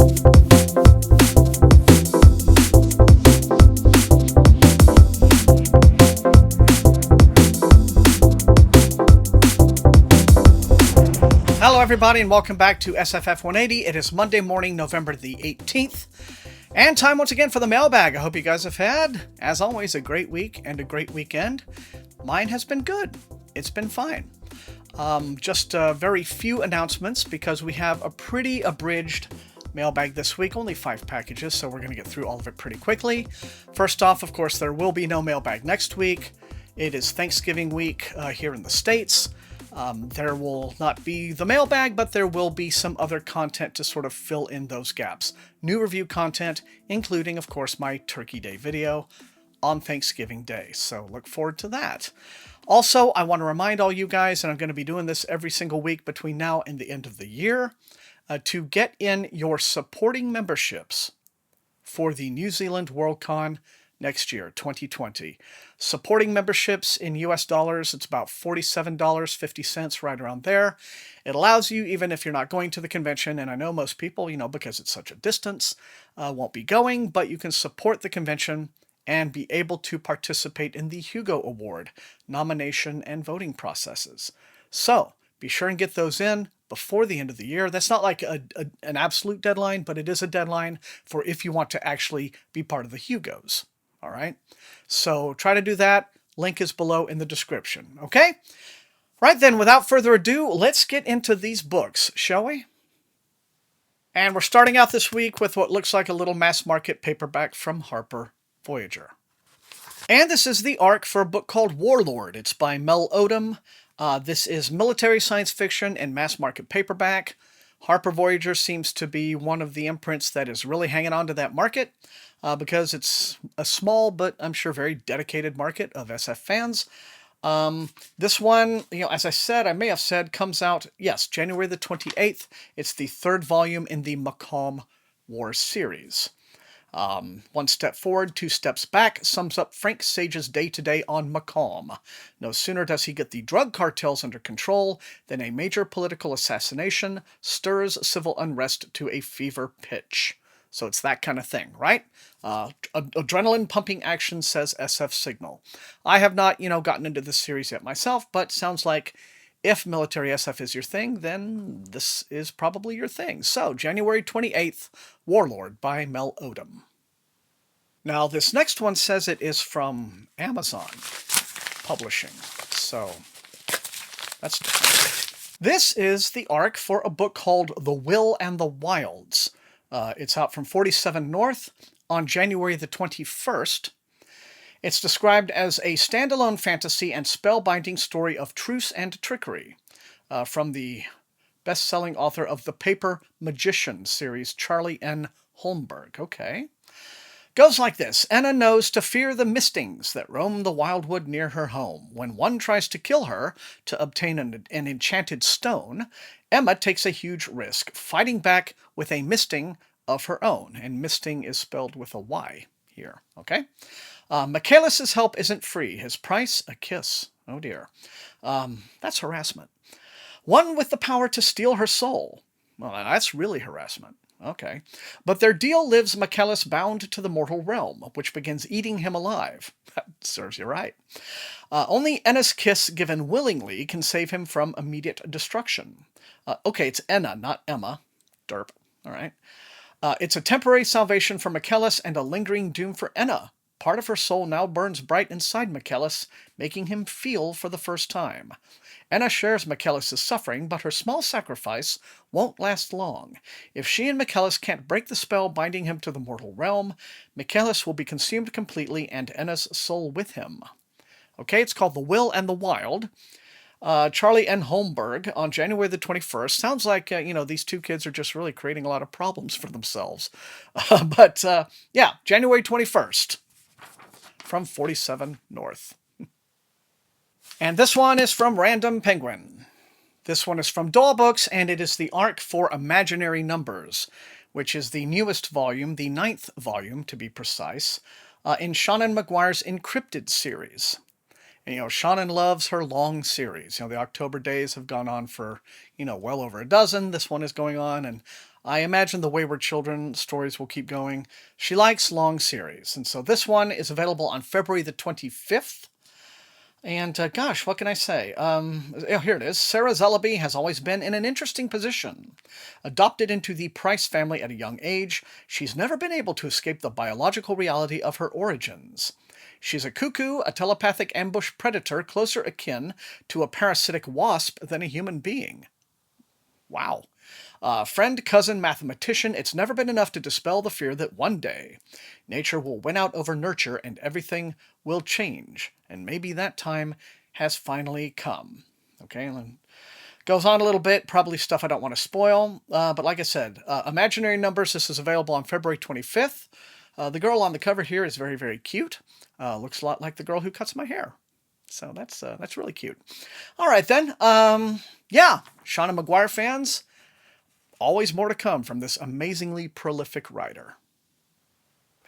Hello everybody and welcome back to SFF180. It is Monday morning, November the 18th. And time once again for the mailbag. I hope you guys have had, as always, a great week and a great weekend. Mine has been good. It's been fine. Just very few announcements because we have a pretty abridged mailbag this week. Only 5 packages, so we're going to get through all of it pretty quickly. First off, of course, there will be no mailbag next week. It is Thanksgiving week here in the States. There will not be the mailbag, but there will be some other content to sort of fill in those gaps. New review content, including, of course, my Turkey Day video on Thanksgiving Day. So look forward to that. Also, I want to remind all you guys, and I'm going to be doing this every single week between now and the end of the year, to get in your supporting memberships for the New Zealand Worldcon next year, 2020. Supporting memberships in US dollars, it's about $47.50, right around there. It allows you, even if you're not going to the convention, and I know most people, because it's such a distance, won't be going, but you can support the convention and be able to participate in the Hugo Award nomination and voting processes. So, be sure and get those in before the end of the year. That's not like an absolute deadline, but it is a deadline for if you want to actually be part of the Hugos. All right, so try to do that. Link is below in the description, okay? Right then, without further ado, let's get into these books, shall we? And we're starting out this week with what looks like a little mass market paperback from Harper Voyager. And this is the arc for a book called Warlord. It's by Mel Odom. This is military science fiction and mass market paperback. Harper Voyager seems to be one of the imprints that is really hanging on to that market. Because it's a small, but I'm sure very dedicated market of SF fans. This one, as I said, I may have said, comes out, yes, January the 28th. It's the 3rd volume in the Macomb War series. 1 step forward, 2 steps back, sums up Frank Sage's day-to-day on Macomb. No sooner does he get the drug cartels under control than a major political assassination stirs civil unrest to a fever pitch. So it's that kind of thing, right? Adrenaline-pumping action, says SF Signal. I have not, gotten into this series yet myself, but sounds like if military SF is your thing, then this is probably your thing. So, January 28th, Warlord by Mel Odom. Now, this next one says it is from Amazon Publishing. So, that's different. This is the arc for a book called The Will and the Wilds. It's out from 47 North on January the 21st. It's described as a standalone fantasy and spellbinding story of truce and trickery from the best-selling author of the Paper Magician series, Charlie N. Holmberg. Okay. Goes like this. Enna knows to fear the mistings that roam the wildwood near her home. When one tries to kill her to obtain an enchanted stone, Emma takes a huge risk, fighting back with a misting of her own. And misting is spelled with a Y here, okay? Michaelis' help isn't free. His price, a kiss. Oh dear. That's harassment. One with the power to steal her soul. Well, that's really harassment. Okay. But their deal leaves Michaelis bound to the mortal realm, which begins eating him alive. That serves you right. Only Enna's kiss given willingly can save him from immediate destruction. Okay, it's Enna, not Emma. Derp. All right. It's a temporary salvation for Michaelis and a lingering doom for Enna. Part of her soul now burns bright inside Michaelis, making him feel for the first time. Enna shares Michaelis' suffering, but her small sacrifice won't last long. If she and Michaelis can't break the spell binding him to the mortal realm, Michaelis will be consumed completely and Enna's soul with him. Okay, it's called The Will and the Wild. Charlie N. Holmberg on January the 21st. Sounds like, these two kids are just really creating a lot of problems for themselves. But January 21st from 47 North. And this one is from Random Penguin. This one is from Doll Books, and it is the arc for Imaginary Numbers, which is the newest volume, the 9th volume to be precise, in Shannon Maguire's Encrypted series. And, Shannon loves her long series. The October days have gone on for, well over a dozen. This one is going on, and I imagine the Wayward Children stories will keep going. She likes long series. And so this one is available on February the 25th. And gosh, what can I say? Here it is. Sarah Zellaby has always been in an interesting position. Adopted into the Price family at a young age, she's never been able to escape the biological reality of her origins. She's a cuckoo, a telepathic ambush predator closer akin to a parasitic wasp than a human being. Wow. Friend, cousin, mathematician, it's never been enough to dispel the fear that one day nature will win out over nurture and everything will change. And maybe that time has finally come. Okay, and goes on a little bit, probably stuff I don't want to spoil. But like I said, Imaginary Numbers, this is available on February 25th. The girl on the cover here is very, very cute. Looks a lot like the girl who cuts my hair. So that's really cute. All right, then. Yeah, Shauna Maguire fans, always more to come from this amazingly prolific writer.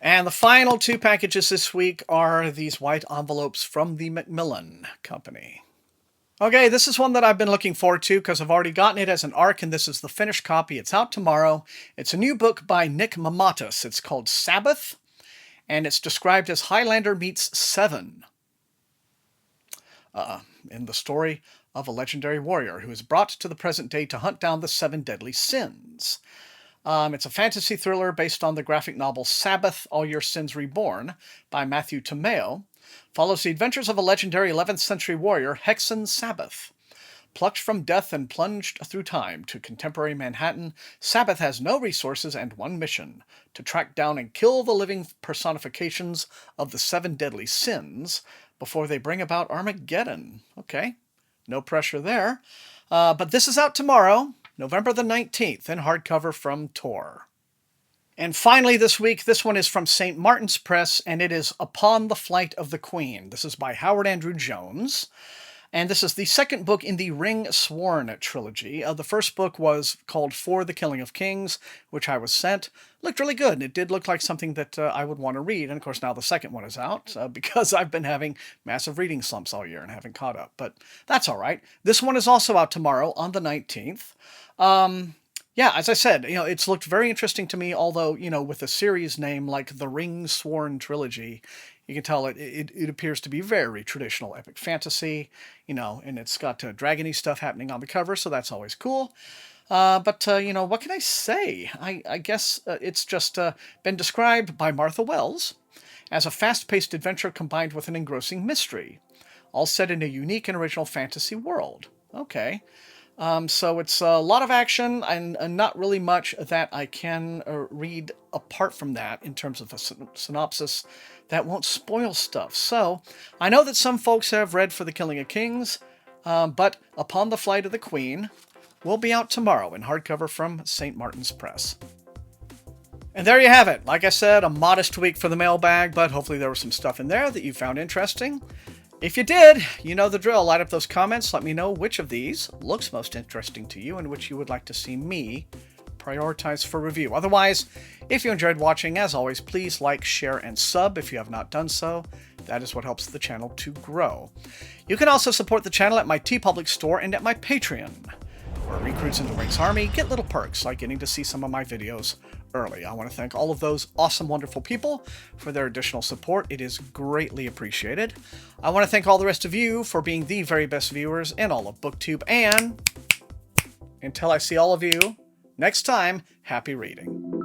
And the final two packages this week are these white envelopes from the Macmillan Company. Okay, this is one that I've been looking forward to because I've already gotten it as an ARC, and this is the finished copy. It's out tomorrow. It's a new book by Nick Mamatas. It's called Sabbath, and it's described as Highlander meets Seven. In the story of a legendary warrior who is brought to the present day to hunt down the 7 deadly sins. It's a fantasy thriller based on the graphic novel Sabbath, All Your Sins Reborn by Matthew Tomeo. Follows the adventures of a legendary 11th century warrior, Hexen Sabbath. Plucked from death and plunged through time to contemporary Manhattan, Sabbath has no resources and one mission: to track down and kill the living personifications of the 7 deadly sins before they bring about Armageddon. Okay, no pressure there. But this is out tomorrow, November the 19th, in hardcover from Tor. And finally this week, this one is from St. Martin's Press, and it is Upon the Flight of the Queen. This is by Howard Andrew Jones. And this is the second book in the Ring Sworn trilogy. The first book was called For the Killing of Kings, which I was sent. Looked really good. It did look like something that I would want to read. And of course, now the second one is out because I've been having massive reading slumps all year and haven't caught up. But that's all right. This one is also out tomorrow on the 19th. Yeah, as I said, it's looked very interesting to me, although, with a series name like the Ring Sworn Trilogy, you can tell it appears to be very traditional epic fantasy, and it's got dragony stuff happening on the cover, so that's always cool. But what can I say? I guess it's just been described by Martha Wells as a fast-paced adventure combined with an engrossing mystery, all set in a unique and original fantasy world. Okay. So it's a lot of action and not really much that I can read apart from that in terms of a synopsis that won't spoil stuff. So I know that some folks have read For the Killing of Kings, but Upon the Flight of the Queen will be out tomorrow in hardcover from St. Martin's Press. And there you have it. Like I said, a modest week for the mailbag, but hopefully there was some stuff in there that you found interesting. If you did, you know the drill. Light up those comments. Let me know which of these looks most interesting to you and which you would like to see me prioritize for review. Otherwise, if you enjoyed watching, as always, please like, share, and sub if you have not done so. That is what helps the channel to grow. You can also support the channel at my TeePublic store and at my Patreon, where recruits into Rink's Army get little perks like getting to see some of my videos early. I want to thank all of those awesome, wonderful people for their additional support. It is greatly appreciated. I want to thank all the rest of you for being the very best viewers in all of BookTube, and until I see all of you next time, happy reading.